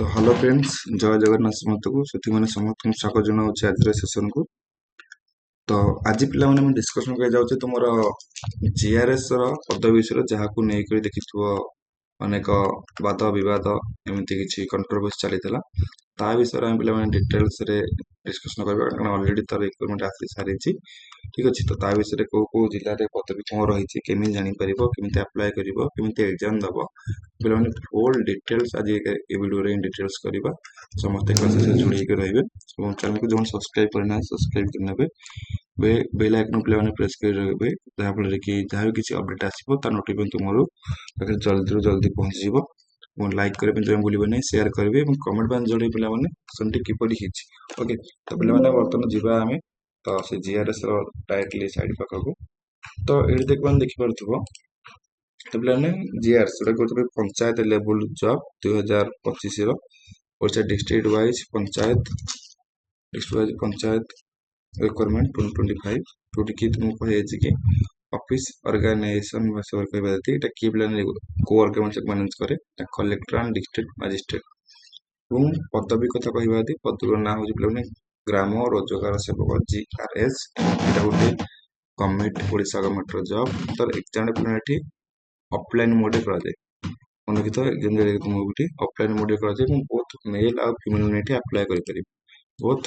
तो hello friends, जय जगन्नाथ समस्तକୁ ସେଥିମାନେ ସମସ୍ତଙ୍କୁ ସ୍ୱାଗତ ଜଣାଉଛି ଆଜିର ସେସନକୁ। ତ ଆଜି ପିଲାମାନେ ଆମେ ଡିସ୍କସନ୍ କରିବା ଯାଉଛେ ତୁମର ଜିଆରଏସ୍ ର ପଦବୀ ବିଷୟରେ, ଯାହାକୁ ନେଇକରି ଦେଖିଥିବ ଅନେକ ବାଦ ବିବାଦ ଏମିତି କିଛି କଣ୍ଟ୍ରୋଭର୍ସି ଚାଲିଥିଲା। ତା ବିଷୟରେ ଆମେ ପିଲାମାନେ ଡିଟେଲ୍ସରେ ଡିସ୍କସନ୍ କରିବା, କାରଣ ଅଲରେଡି ତାର ରିକ୍ୱାରମେଣ୍ଟ ଆସି ସାରିଛି। ଠିକ୍ ଅଛି, ତ ତା ବିଷୟରେ କୋଉ ଜିଲ୍ଲାରେ ପଦବୀ କ'ଣ ରହିଛି, କେମିତି ଜାଣିପାରିବ, କେମିତି ଆପ୍ଲାଏ କରିବ, କେମିତି ଏକ୍ଜାମ୍ ଦେବ, ପିଲାମାନେ ଫୁଲ୍ ଡିଟେଲ୍ସ ଆଜି ଏ ଭିଡ଼ିଓରେ ହିଁ ଡିଟେଲ୍ସ କରିବା। ସମସ୍ତେ କ୍ଲାସେସ୍ ଯୋଡ଼ି ହେଇକି ରହିବେ ଏବଂ ଚ୍ୟାନେଲକୁ ଯେଉଁମାନେ ସବସ୍କ୍ରାଇବ୍ କରିନାହାନ୍ତି ସବସ୍କ୍ରାଇବ୍ କରିନେବେ। ବେଲ୍ ଆଇକନ୍ ପିଲାମାନେ ପ୍ରେସ୍ କରି ରହିବେ, ଯାହାଫଳରେ କି ଯାହା ବି କିଛି ଅପଡେଟ୍ ଆସିବ ତା ନୋଟିଫିକେସନ୍ ତୁମର ପାଖରେ ଜଲ୍ଦିରୁ ଜଲ୍ଦି ପହଞ୍ଚିଯିବ। ଏବଂ ଲାଇକ୍ କରିବା ପାଇଁ ଜମା ଭୁଲିବେ ନାହିଁ, ସେୟାର କରିବେ ଏବଂ କମେଣ୍ଟ ପାଇଁ ଜଣାଇବେ ପିଲାମାନେ ସେମିତି କିପରି ହେଇଛି। ଓକେ, ତ ପିଲାମାନେ ବର୍ତ୍ତମାନ ଯିବା ଆମେ ତ ସେ ଜିଆରଏସ୍ ର ଡାଇରେକ୍ଟଲି ସାଇଡ୍ ପାଖକୁ। ତ ଏଠି ଦେଖିପାରୁଥିବ, ତ ପିଲାମାନେ ଜିଆରଏସ୍ ଯୋଉଟା କହୁଥିବେ ପଞ୍ଚାୟତ ଲେବୁଲ୍ ଜବ୍ 2025 ର Odisha district wise panchayat requirement 2025, ଯୋଉଠିକି ତୁମକୁ କୁହାଯାଇଛି କି ଅଫିସ୍ ଅର୍ଗାନାଇଜେସନ୍ ଭାଷାରେ କହିବା ଯଦି ଏଇଟା କିଏ ପିଲାମାନେ କୋଉ ଅର୍ଗାନାଇଜେସନ୍ ମ୍ୟାନେଜ୍ କରେ, କଲେକ୍ଟର ଆଣ୍ଡ ଡିଷ୍ଟ୍ରିକ୍ଟ ମାଜିଷ୍ଟ୍ରେଟ୍। ଏବଂ ପଦବୀ କଥା କହିବା ଯଦି ପଦବୀର ନାଁ ହେଉଛି ପିଲାମାନେ ଗ୍ରାମ ରୋଜଗାର ସେବକ GRS। ଏଇଟା ଗୋଟେ ଗଭର୍ଣ୍ଣମେଣ୍ଟ ଓଡ଼ିଶା ଗଭର୍ଣ୍ଣମେଣ୍ଟର ଜବ୍। ତାର ଏକ୍ଜାମ୍ ପିଲାମାନେ ଏଠି ଅଫଲାଇନ୍ ମୋଡ଼ରେ କରାଯାଏ। ମନେ ରଖିଥାଅ, ଏକ୍ଜାମ୍ ତୁମକୁ ଏଠି ଅଫଲାଇନ୍ ମୋଡ଼ରେ କରାଯାଏ ଏବଂ ବୋଥ୍ ମେଲ୍ ଆଉ ଫିମେଲ୍ ଏଠି ଆପ୍ଲାଏ କରିପାରିବେ। ବୋଥ୍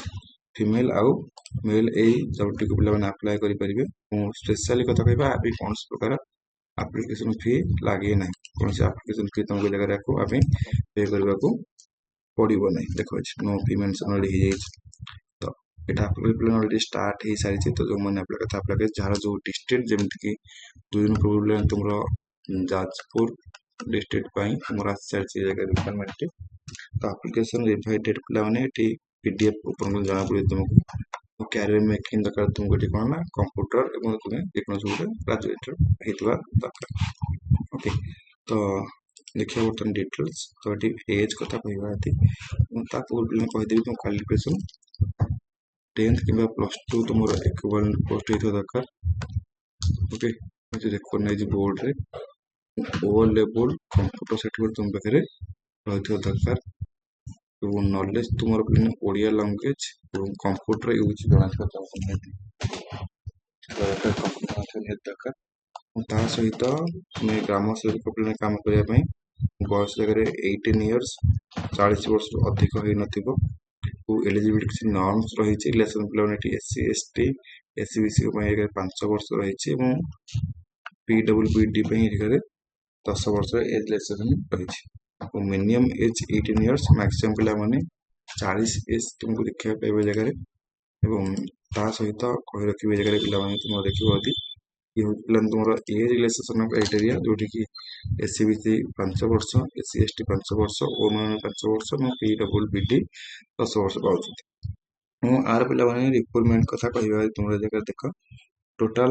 ଫିମେଲ୍ ଆଉ ମେଲ୍ ଏଇ ଜବ୍ଟିକୁ ପିଲାମାନେ ଆପ୍ଲାଏ କରିପାରିବେ। ଏବଂ ସ୍ପେଶାଲି କଥା କହିବା, ଏବେ କୌଣସି ପ୍ରକାର ଆପ୍ଲିକେସନ୍ ଫି ଲାଗେ ନାହିଁ। କୌଣସି ଆପ୍ଲିକେସନ୍ ଫି ତୁମକୁ ଜାଗାରେ ଆମେ ପେ କରିବାକୁ ପଡ଼ିବ ନାହିଁ। ଦେଖ, नो ଫି ମେନ୍ସନ୍ ଅଲରେଡି ହେଇଯାଇଛି। ତ ଏଇଟା ଆପ୍ଲିକେସନ୍ ଅଲରେଡି ଷ୍ଟାର୍ଟ ହେଇସାରିଛି। ତ ଯେଉଁମାନେ ଆପ୍ଲାଏ କଥା ଆପ୍ଲାଏ କରିବେ, ଯାହାର ଯେଉଁ ଡିଷ୍ଟ୍ରିକ୍ଟ, ଯେମିତିକି 2 ଦିନ ପୂର୍ବରୁ ତୁମର ଯାଜପୁର ଡିଷ୍ଟ୍ରିକ୍ଟ ପାଇଁ ତୁମର ଆସି ସାରିଛି ଜାଗାରେ ରିକ୍ୱାରମେଣ୍ଟଟି। ତ ଆପ୍ଲିକେସନ୍ ଇନଭାଇଟେଡ୍ ପିଲାମାନେ ଏଠି PDF ଉପରକୁ ଜଣାପଡ଼ିବ ତୁମକୁ। କ୍ୟାରିୟର ମେକିଂ ଦରକାର ତୁମକୁ ଏଠି କ'ଣ ନା କମ୍ପ୍ୟୁଟର ଏବଂ ତୁମେ ଯେକୌଣସି ଗୋଟେ ଗ୍ରାଜୁଏଟ୍ ହେଇଥିବା ଦରକାର। ଓକେ, ତ ଦେଖିବା ବର୍ତ୍ତମାନ ଡିଟେଲ୍ସ। ତ ଏଠି ଏଜ୍ କଥା କହିବା ଯଦି ତା ପୂର୍ବରୁ ପିଲାଙ୍କୁ କହିଦେବି ତୁମ କ୍ୱାଲିଫିକେସନ୍ 10th କିମ୍ବା +2 ତୁମର ଇକ୍ୱାଲେଣ୍ଟ ପୋଷ୍ଟ ହେଇଥିବା ଦରକାର। ଓକେ, ରେକଗ୍ନାଇଜ୍ ବୋର୍ଡରେ O ଲେବୁଲ୍ କମ୍ପ୍ୟୁଟର ସାର୍ଟିଫିକେଟ୍ ତୁମ ପାଖରେ ରହିଥିବା ଦରକାର। ଏବଂ ନଲେଜ ତୁମର ପିଲାମାନେ ଓଡ଼ିଆ ଲାଙ୍ଗୁଏଜ ଏବଂ କମ୍ପ୍ୟୁଟର ୟୁଜ୍ ଜଣାଥିବା ଦରକାର। ତା ସହିତ ତୁମେ ଗ୍ରାମ ସେବକ ପିଲାମାନେ କାମ କରିବା ପାଇଁ ବୟସ ଜାଗାରେ 18 ଇୟର୍ସ, 40 ବର୍ଷରୁ ଅଧିକ ହେଇନଥିବ। ଏଲିଜିବିଲିଟି କିଛି ନର୍ମସ୍ ରହିଛି। ରିଲେସନ୍ ପିଲାମାନେ ଏଠି SC ST SC BC ପାଇଁ 5 ବର୍ଷ ରହିଛି ଏବଂ PWBD ପାଇଁ ଏଠାରେ 10 ବର୍ଷର ଏଜ୍ ରିଲାକ୍ସେସନ୍ ରହିଛି। ମିନିମମ୍ ଏଜ୍ 18 ଇୟର୍ସ, ମ୍ୟାକ୍ସିମମ୍ ପିଲାମାନେ 40 ଏଜ୍ ତୁମକୁ ଦେଖିବାକୁ ପାଇବେ ଜାଗାରେ। ଏବଂ ତା ସହିତ କହି ରଖିବେ ଜାଗାରେ ପିଲାମାନେ ତୁମର ଦେଖିବ ଯଦି ଇଏ ହେଉଛି ପିଲାମାନେ ତୁମର ଏଜ୍ ରିଲାକ୍ସେସନ୍ କ୍ରାଇଟେରିଆ, ଯୋଉଠିକି SC BC 5 ବର୍ଷ, SC ST 5 ବର୍ଷ, ଓମେନ୍ 5 ବର୍ଷ ଏବଂ PWBD 10 ବର୍ଷ ପାଉଛନ୍ତି। ଏବଂ ଆର ପିଲାମାନେ ରିକ୍ରୁଟମେଣ୍ଟ କଥା କହିବା ତୁମର ଜାଗାରେ ଦେଖ, ଟୋଟାଲ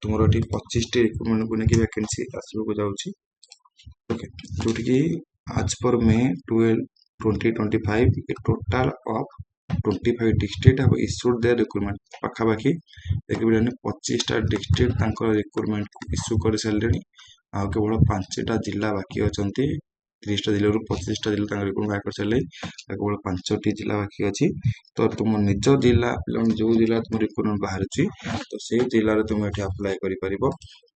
ତୁମର ଏଠି 25ଟି ରିକ୍ରୁଟମେଣ୍ଟକୁ ନେଇକି ଭ୍ୟାକେନ୍ସି ଆସିବାକୁ ଯାଉଛି। ଓକେ, ଯୋଉଠିକି ଆଜ୍ per May 12, 2025 total of 25 district have issued their recruitment। ପାଖାପାଖି ଦେଖିବେ 25ଟା ଡିଷ୍ଟ୍ରିକ୍ଟ ତାଙ୍କର ରିକ୍ରୁଟମେଣ୍ଟକୁ ଇସ୍ୟୁ କରିସାରିଲେଣି। ଆଉ କେବଳ 5ଟା ଜିଲ୍ଲା ବାକି ଅଛନ୍ତି। 30ଟା ଜିଲ୍ଲାରୁ 25ଟା ଜିଲ୍ଲା ତାଙ୍କ ରିକ୍ରୁଟମେଣ୍ଟ ବାହାର କରିସାରିଲେଣି। କେବଳ 5ଟି ଜିଲ୍ଲା ବାକି ଅଛି। ତ ତୁମ ନିଜ ଜିଲ୍ଲା ପିଲାମାନେ ଯେଉଁ ଜିଲ୍ଲା ତୁମ ରିକ୍ରୁଟମେଣ୍ଟ ବାହାରୁଛି, ତ ସେଇ ଜିଲ୍ଲାରେ ତୁମେ ଏଠି ଆପ୍ଲାଏ କରିପାରିବ।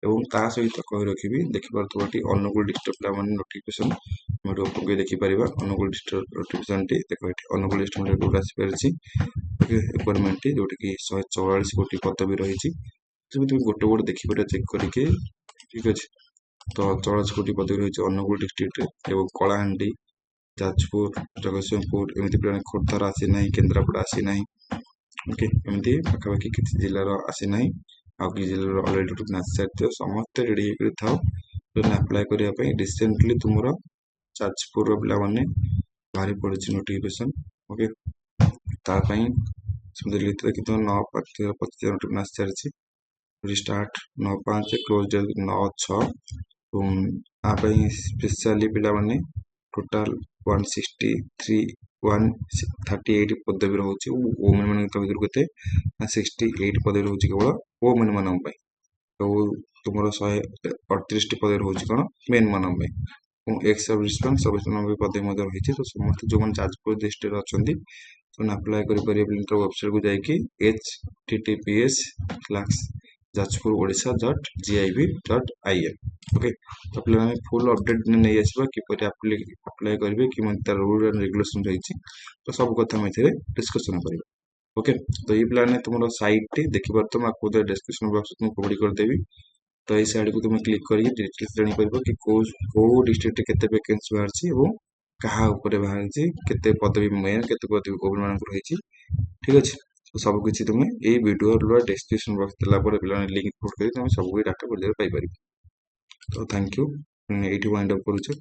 ଏବଂ ତା ସହିତ କହି ରଖିବି, ଦେଖିପାରୁଥିବ ଏଠି ଅନୁଗୁଳ ଡିଷ୍ଟ୍ରିକ୍ଟ ପିଲାମାନେ ନୋଟିଫିକେସନ୍ ଏଠି ଉପରକୁ ଦେଖିପାରିବା। ଅନୁଗୁଳ ଡିଷ୍ଟ୍ରିକ୍ଟ ନୋଟିଫିକେସନ୍ଟି ଦେଖ, ଏଠି ଅନୁଗୁଳ ଡିଷ୍ଟ୍ରିକ୍ଟ କୋଉଠି ଆସିପାରିଛି ରିକ୍ୱାରମେଣ୍ଟଟି, ଯୋଉଠିକି 144 ଗୋଟି ପଦବୀ ରହିଛି। ସେମିତି ଗୋଟେ ଗୋଟେ ଦେଖିପାରିବ ଚେକ୍ କରିକି। ଠିକ୍ ଅଛି, ତ 44 ଗୋଟି ପଦବୀ ରହିଛି ଅନୁଗୁଳ ଡିଷ୍ଟ୍ରିକ୍ଟରେ ଏବଂ କଳାହାଣ୍ଡି, ଯାଜପୁର, ଜଗତସିଂହପୁର, ଏମିତି ପିଲାମାନେ ଖୋର୍ଦ୍ଧାର ଆସିନାହିଁ, କେନ୍ଦ୍ରାପଡ଼ା ଆସିନାହିଁ। ଓକେ, ଏମିତି ପାଖାପାଖି କିଛି ଜିଲ୍ଲାର ଆସିନାହିଁ। ଆଉ କିଛି ଜିଲ୍ଲାର ଅଲରେଡି ଆସିସାରିଥିବ। ସମସ୍ତେ ରେଡି ହେଇକରି ଥାଅ ଆପ୍ଲାଏ କରିବା ପାଇଁ। ରିସେଣ୍ଟଲି ତୁମର ଯାଜପୁରର ପିଲାମାନେ ବାହାରି ପଡ଼ିଛି ନୋଟିଫିକେସନ୍। ଓକେ, ତା ପାଇଁ ଦେଖିଥିବ 9/25 ନୋଟିଫିକେସନ୍ ଆସିସାରିଛି। Start 9/5, close date 9/6। ଏବଂ ଆ ପାଇଁ ସ୍ପେଶାଲି ପିଲାମାନେ ଟୋଟାଲ 138 ପଦବୀ ରହୁଛି। ଓମେନ୍ ମାନଙ୍କ ଭିତରୁ କେତେ 68 ପଦବୀ ରହୁଛି କେବଳ ଓମେନ୍ ମାନଙ୍କ ପାଇଁ। ଆଉ ତୁମର 138ଟି ପଦବୀ ରହୁଛି କ'ଣ ମେନ୍ ମାନଙ୍କ ପାଇଁ। एक्स सब ରିସ୍ପନ୍ସ ପଦେ ମଧ୍ୟ ରହିଛି। ତ ସମସ୍ତେ ଯେଉଁମାନେ ଯାଜପୁର ଡିଷ୍ଟ୍ରିକ୍ଟରେ ଅଛନ୍ତି ସେମାନେ ଆପ୍ଲାଏ କରିପାରିବେ ବ୍ଲିଙ୍କର ୱେବସାଇଟ୍କୁ ଯାଇକି https://jajpur.odisha.gov.in। ଓକେ, ତ ପିଲାମାନେ ଫୁଲ୍ ଅପଡେଟ୍ ନେଇ ଆସିବା କିପରି ଆପ୍ଲାଏ କରିବେ, କେମିତି ତାର ରୁଲ୍ ଆଣ୍ଡ ରେଗୁଲେସନ୍ ରହିଛି, ତ ସବୁ କଥା ଆମେ ଏଥିରେ ଡିସ୍କସନ୍ କରିବା। ଓକେ, ତ ଏଇ ପିଲାମାନେ ତୁମର ସାଇଟ୍ଟି ଦେଖିପାରୁଥିବ, ମୁଁ ଆକୁ ଡେସ୍କ୍ରିପସନ୍ ବକ୍ସରେ ମୁଁ ପ୍ରୋଭାଇଡ଼ କରିଦେବି। ତ এই ସାଇଟ୍କୁ ତୁମେ କ୍ଲିକ୍ କରିକି ଡିଟେଲ୍ସ ଜାଣିପାରିବ କି କେଉଁ ଡିଷ୍ଟ୍ରିକ୍ଟରେ କେତେ ଭ୍ୟାକେନ୍ସି ବାହାରିଛି ଏବଂ କାହା ଉପରେ ବାହାରିଛି, କେତେ ପଦବୀ ମେନ୍, କେତେ ପଦବୀ ଓପନମାନଙ୍କର ରହିଛି। ଠିକ୍ ଅଛି, ତ ସବୁକିଛି ତୁମେ ଏଇ ଭିଡ଼ିଓର ଡେସ୍କ୍ରିପସନ୍ ବକ୍ସ ଦେଲା ପରେ ପିଲାମାନେ ଲିଙ୍କ୍ ପୋଷ୍ଟ କରି ତୁମେ ସବୁ ଡାଟା ଖୋଜିବାକୁ ପାଇପାରିବ। ତ ଥ୍ୟାଙ୍କ ୟୁ, ଏଇଠି ୱାଇଣ୍ଡ ଅପ୍ କରୁଛୁ।